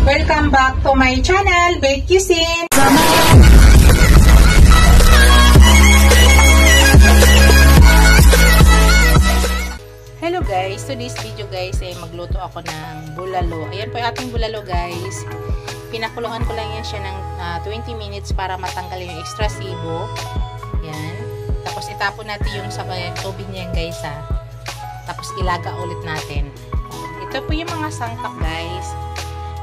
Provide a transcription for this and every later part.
Welcome back to my channel, Bake Cuisine. Hello guys, today's video guys ay magluto ako ng bulalo. Ayan po yung ating bulalo guys. Pinakuluan ko lang yan siya ng 20 minutes para matanggal yung extra sibo. Yan. Tapos itapon natin yung sa tubig niya guys ha. Tapos ilaga ulit natin. Ito po yung mga sangkap guys.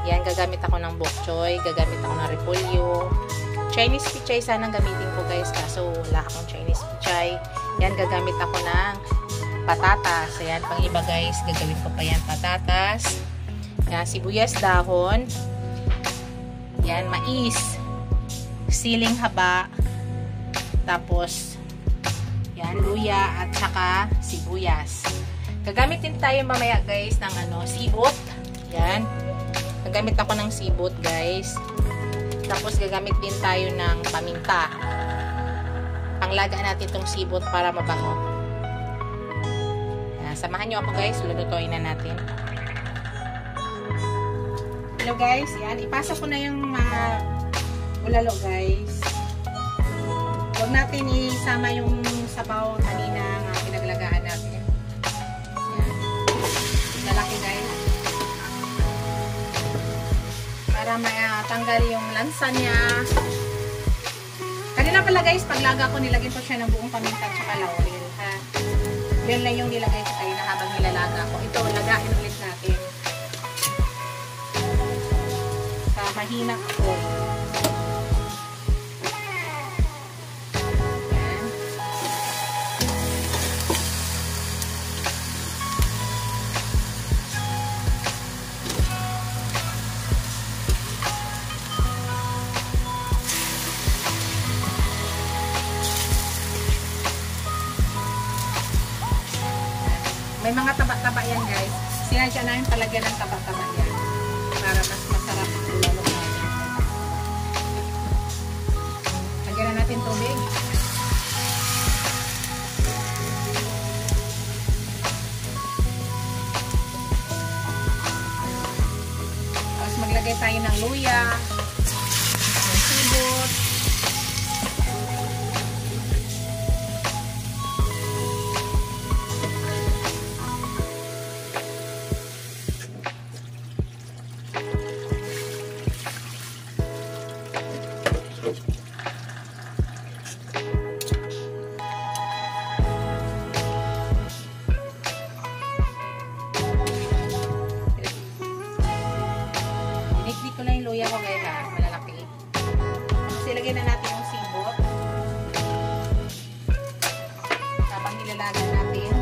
Yan, gagamit ako ng bok choy, gagamit ako ng repolyo. Chinese pichay sanang gamitin ko guys, kaso wala akong Chinese pichay. Yan, gagamit ako ng patatas. Ayan, pang iba guys, gagawin ko pa yan patatas. Yan, sibuyas dahon. Yan, mais. Siling haba. Tapos, yan, luya at saka sibuyas. Gagamit din tayo mamaya guys ng sibot. Yan. Gagamit ako ng sibot guys. Tapos gagamit din tayo ng paminta. Panglaga natin itong sibot para mabango. Yan. Samahan nyo ako guys. Lulutuin na natin. Hello guys. Yan. Ipasa ko na yung bulalo guys. Huwag natin isama yung sabaw kanina nga pinaglagaan natin. Lalaki guys para matanggal yung lansa niya. Kanina pala guys, paglaga ko nilagay ko siya ng buong paminta at saka laurel ha. Yan lang yung nilagay ko kanina habang nilalaga ko. Ito, lagain ulit natin sa mahina ko. May mga taba-taba yan guys. Sinadya namin palagyan ng taba-taba yan para mas masarap ang bulalo natin. Lagyan na natin tubig. Tapos maglagay tayo ng luya, ng sibot. Iniklik ko na yung luya ko guys ha, malalaki. Tapos ilagay na natin yung sibot. Habang nilalagan natin.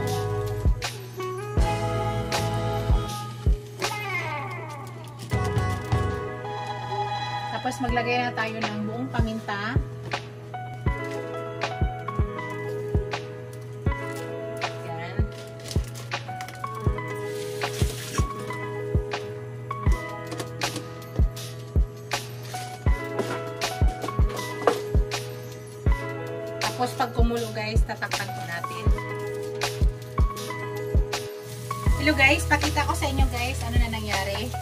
Tapos maglagay na tayo ng buong paminta. Tapos pag kumulo guys, tatakpan ko natin. Hello guys, pakita ko sa inyo guys ano na nangyari.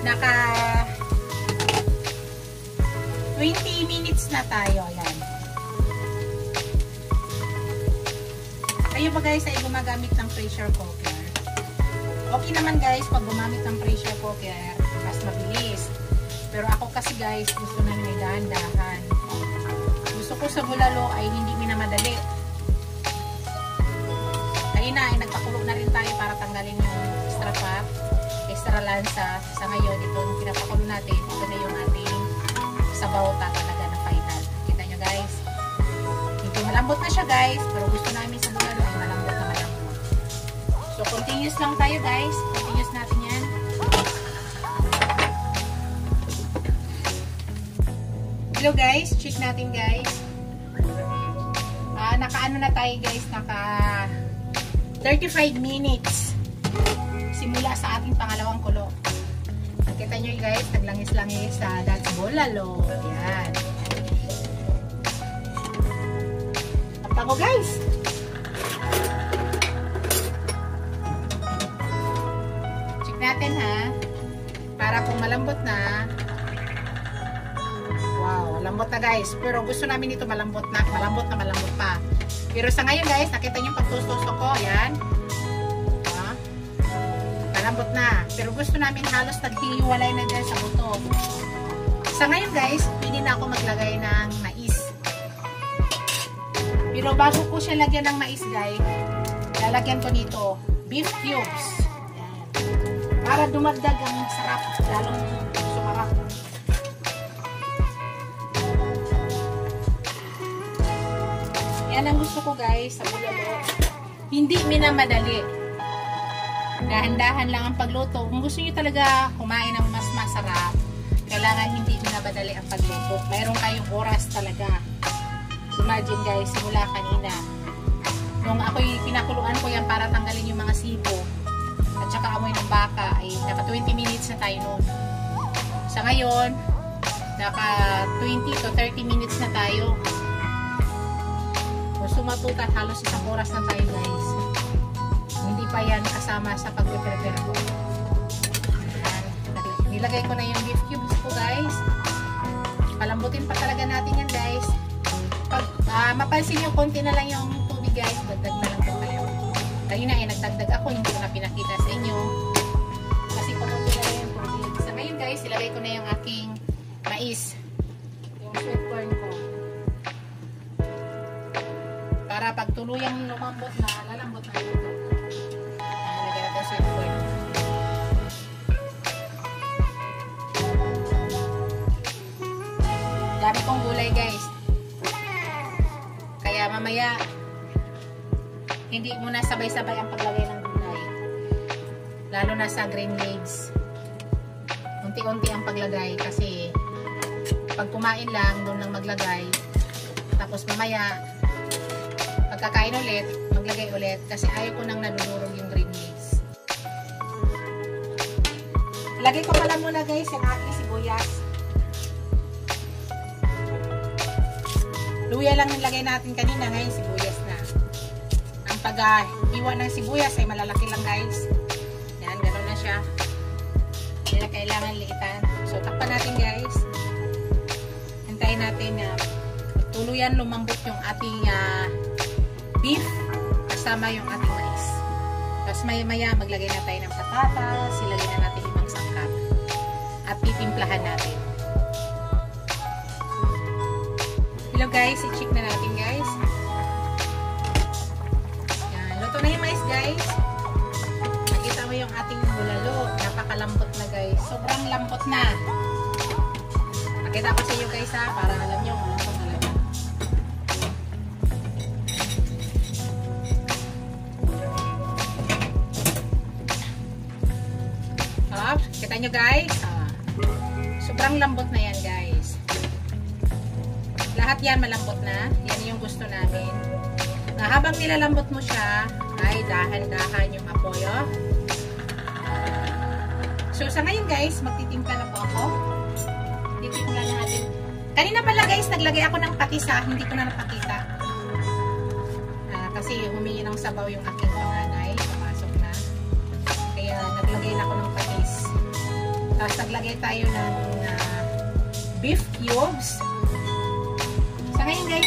Naka 20 minutes na tayo. Yan. Kayo ba guys ay gumagamit ng pressure cooker? Okay naman guys pag gumamit ng pressure cooker, mas mabilis. Pero ako kasi guys, gusto na may dahan-dahan. Gusto ko sa bulalo ay hindi minamadali. Kaya na ay nagpakulo na rin tayo para tanggalin yung extra fat, extra lansa. Sa ngayon, ito yung pinapakulo natin. Ito na yung ating sabaw talaga na final. Kita nyo guys. Hindi malambot na siya guys, pero gusto namin sa bulalo ay malambot na malambot. So, continuous lang tayo guys. Continuous natin yan. Hello guys, check natin guys. Naka-ano na tayo guys, naka 35 minutes simula sa ating pangalawang kulo. Nakita nyo guys, naglangis-langis sa that's bulalo. Yan. Tapos guys. Check natin ha. Para kung malambot na, wow, malambot na guys. Pero gusto namin ito malambot na malambot pa. Pero sa ngayon guys, nakita niyo yung pagtusok ko, yan. Malambot na. Pero gusto namin halos naghihiwalay na dyan sa buto. Sa ngayon guys, pwede na ako maglagay ng mais. Pero bago ko siya lagyan ng mais guys, lalagyan ko nito beef cubes. Yan. Para dumagdag ang sarap, lalong sumarap. Yan ang gusto ko guys sa bulalo. Hindi minamadali. Dahan-dahan lang ang pagluto. Kung gusto niyo talaga kumain ng mas masarap, kailangan hindi minamadali ang pagluto. Mayroon kayong oras talaga. Imagine guys, simula kanina. Nung ako'y pinakuluan ko yan para tanggalin yung mga sibo at saka amoy ng baka, ay naka 20 minutes na tayo noon. Sa ngayon, naka 20 to 30 minutes na tayo. Kung sumatutat, halos isang oras na tayo guys. Hindi pa yan kasama sa pag-prepare ko. Nilagay ko na yung beef cubes ko guys. Palambutin pa talaga natin yan guys. Pag mapansin nyo, konti na lang yung tubig guys, dagdag na lang po kayo. Kanina nagdagdag ako, hindi ko na pinakita sa inyo. Kasi kumunti na lang yung tubig. Sa ngayon guys, ilagay ko na yung aking mais. Yung sweet corn ko. Para pag tuluyang lumambot na, lalambot na ito. Ilagay natin sweet corn. Dami kong gulay guys. Kaya mamaya, hindi muna sabay-sabay ang paglagay ng gulay. Lalo na sa green leaves. Unti-unti ang paglagay kasi pag kumain lang, doon lang maglagay. Tapos mamaya, pagkakain ulit, maglagay ulit kasi ayaw ko nang nadudurog yung green leaves. Lagay ko pala muna guys yung aking sibuyas. Luya lang nilagay natin kanina, ngayon sibuyas na. Ang pag-iwa ng sibuyas ay malalaki lang guys. Yan, gano'n na siya. Hindi na kailangan liitan. So, takpan natin guys. Hintayin natin na tuluyan lumambot yung ating beef kasama yung ating mais. Tapos maya-maya maglagay na tayo ng patatas, ilagay na natin ibang sangkap. At titimplahan natin. Hello guys, i-check na natin guys. Yan, luto na yung mais guys. Nakita mo yung ating bulalo. Napakalambot na guys. Sobrang lambot na. Nakita ko sa iyo guys ha, para alam nyo kung ano talaga. Kita nyo guys. Sobrang lambot na yan guys. Lahat yan malambot na. Yan yung gusto namin. Na habang nilalambot mo siya, ay dahan-dahan yung apoy. Oh. So sa ngayon guys, magtitimpla na po ako. Titimpla na natin. Kanina pala guys, naglagay ako ng patis ha. Hindi ko na napakita. Kasi humingi ng sabaw yung aking panganay. Pumasok na. Kaya naglagay na ako ng patis. Tapos naglagay tayo ng beef cubes. Sa ngayon guys,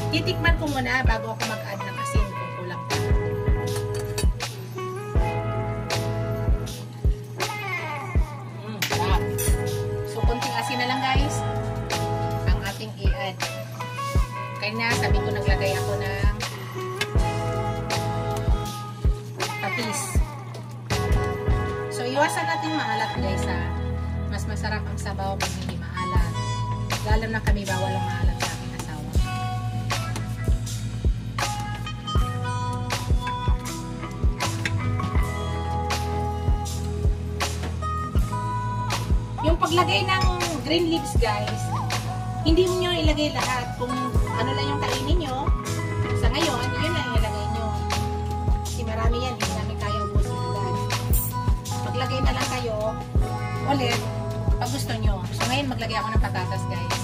titikman ko muna bago ako mag-add ng asin kung kulang pa. Sarap. So, konting asin na lang guys ang ating i-add. Kaya na, sabi ko naglagay ako ng patis. So, iwasan natin maalat guys ha. Mas masarap ang sabaw pag hindi maalat. Lalo na kami bawal ang maalat sa aking asawa. Yung paglagay ng green leaves guys, hindi nyo ilagay lahat. Kung ano lang yung kainin nyo, sa ngayon, yun lang ilagay nyo. Kasi marami yan, hindi namin kaya ubusin agad. Maglagay na lang kayo ulit pag gusto nyo. So ngayon maglagay ako ng patatas guys.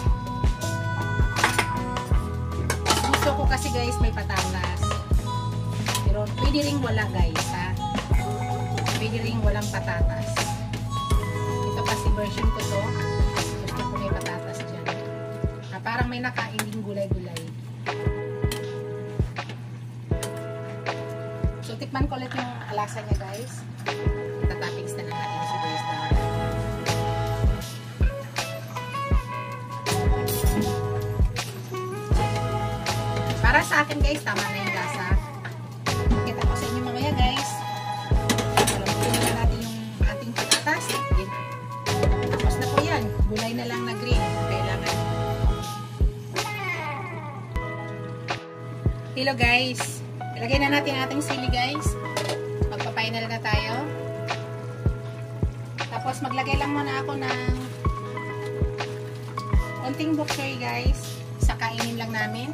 Gusto ko kasi guys may patatas. Pero pwede rin wala guys ha. pwede rin walang patatas. Ito kasi version ko to. Gusto ko may patatas dyan. Parang may nakainin gulay-gulay. So, tikman ko ulit yung alasa niya, guys. Tatapigs na lang natin yung sibuyas na. Para sa akin, guys, tama na yung lasa. Kita ko sa inyo mamaya, guys. Palampunin na natin yung ating patatas. Tapos na po yan. Gulay na lang na green. Kailangan. Hello, guys. Ilagay na natin ating sili, guys. Magpa-final na tayo. Tapos maglagay lang muna ako ng konting bok choy, guys. Sa kainin lang namin.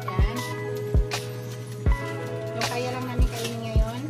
Yan. Yung kaya lang namin kainin ngayon.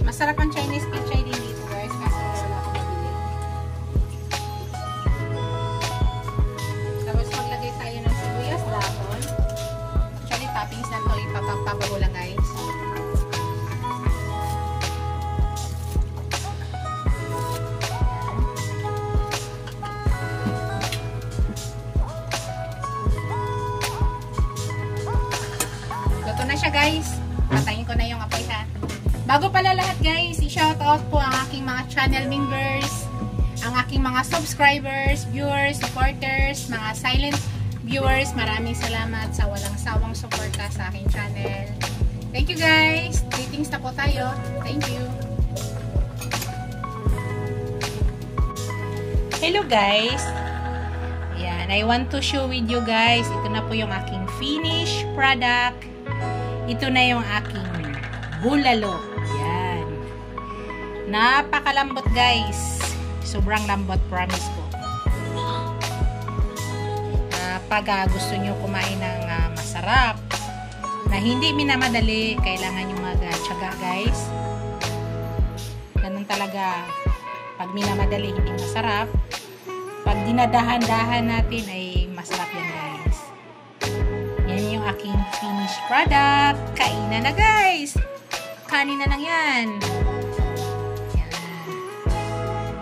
Masarap ang Chinese pichay din dito, guys, kasi wala ako mabili. Tapos maglagay tayo ng sibuyas, dahon. Actually, toppings na ito, ipapapago lang, guys. Luto na siya, guys. Patayin ko na yung apoy, ha. Bago pala lahat, guys, i-shoutout po ang aking mga channel members, ang aking mga subscribers, viewers, supporters, mga silent viewers. Maraming salamat sa walang sawang suporta sa aking channel. Thank you, guys. Greetings na po tayo. Thank you. Hello, guys. Ayan, I want to show with you, guys. Ito na po yung aking finished product. Ito na yung aking bulalo. Yan. Napakalambot, guys. Sobrang lambot, promise ko. Pag gusto nyo kumain ng masarap, na hindi minamadali, kailangan nyo mag-tsaga, guys. Ganun talaga. Pag minamadali, hindi masarap. Pag dinadahan-dahan natin, ay masarap yan, guys. Yan yung aking finished product. Kainan na, guys. Kanin na lang yan. Yan.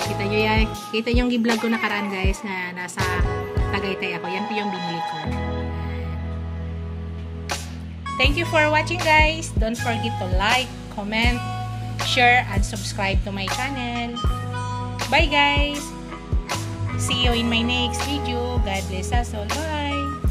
Kita nyo yan. Kita nyo yung i-vlog ko nakaraan, guys, na nasa Tagaytay ako. Yan po yung binili ko. Thank you for watching, guys. Don't forget to like, comment, share, and subscribe to my channel. Bye, guys. See you in my next video. God bless us all. Bye.